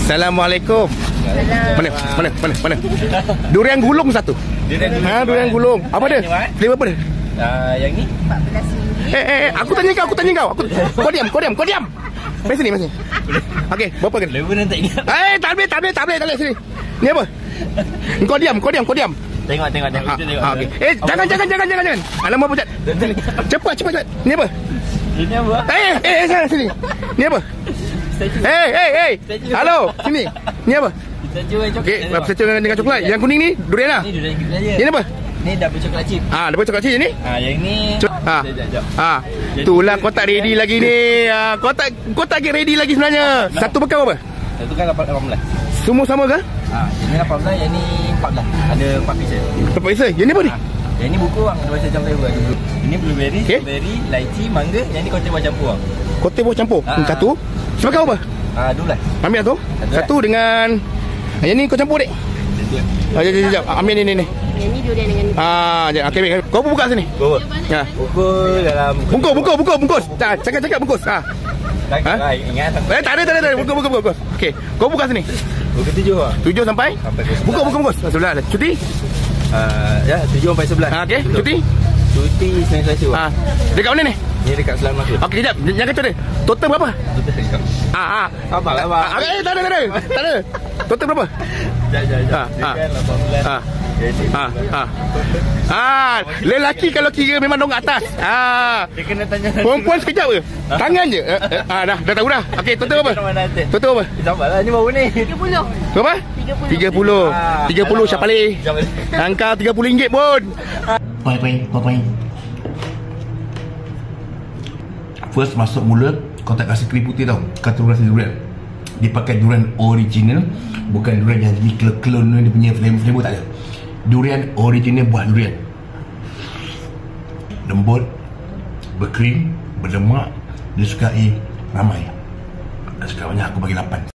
Assalamualaikum. Mana? Durian gulung satu. Durian gulung. Apa dia? Flavor apa dia? Yang ni RM14. Aku tanya kau. Kau diam. Mari sini. Okey, berapa kan? flavor nanti tak ingat. Tak boleh sini. Ni apa? Kau diam. Tengok. Okey. Jangan. Alamak pucat. Cepat. Ni apa? Ini apa? Sini. Ni apa? Halo, sini. Ni apa? Statue coklat. Okey, statue dengan coklat. Yang kuning ni durian lah. Ni durian saja. Ini apa? Ni double coklat chip. Double coklat chip ni? Yang ni Sekejap. Itulah kau tak ready lagi ni. Kau tak get ready lagi sebenarnya. Satu bekal apa? Satu kan 18. Semua sama ke? Yang ni 18, yang ni 14. Ada 4 pieces. Tempat isa. Yang ni apa ni? Yang ni buku bang, ada macam flavor dulu. Ini blueberry, strawberry, lychee, mangga. Yang ni kau buah campur bang. Kotak buah campur. Satu. Sebab apa? 12. Ambil tu. Satu dengan yang ni kau campur dek. Sekejap. Ambil ni. Yang ni durian dengan Okey, ambil. Kau buka sini. Bawa. Ha. Pukul dalam Bungkus. Cakap bungkus. Ingat Tak ada. Bungkus. Okey. Kau buka sini. pukul 7 bang. 7 sampai? Bungkus. Sebelah ada. Cuti? 7 sampai 11. Okey, cuti? Cuti Senin Selasa bang. Dekat mana ni? Ni dekat Selama tu. Okey, kejap. Jangan kacau dia. Total berapa? Sabar lah bang. Tak ada. Total berapa? Sekejap. Dia kan 18. Lelaki kalau kira memang dong atas. Dia kena tanya Perempuan sekejap ke? Tangan je. Dah tahu dah. Okey, total berapa? Total berapa? Sabarlah, ni baru ni. 30. Berapa? 30 Syapali. Angka RM30 pun. Poin. First masuk mula, kau tak kasih krim putih tau. Kau terus rasa durian. Dia pakai durian original, bukan durian yang ni clone dia punya flavor tak ada. Durian original buah durian. Lembut, berkrim, berlemak, disukai ramai. Dan sekarang aku bagi 8.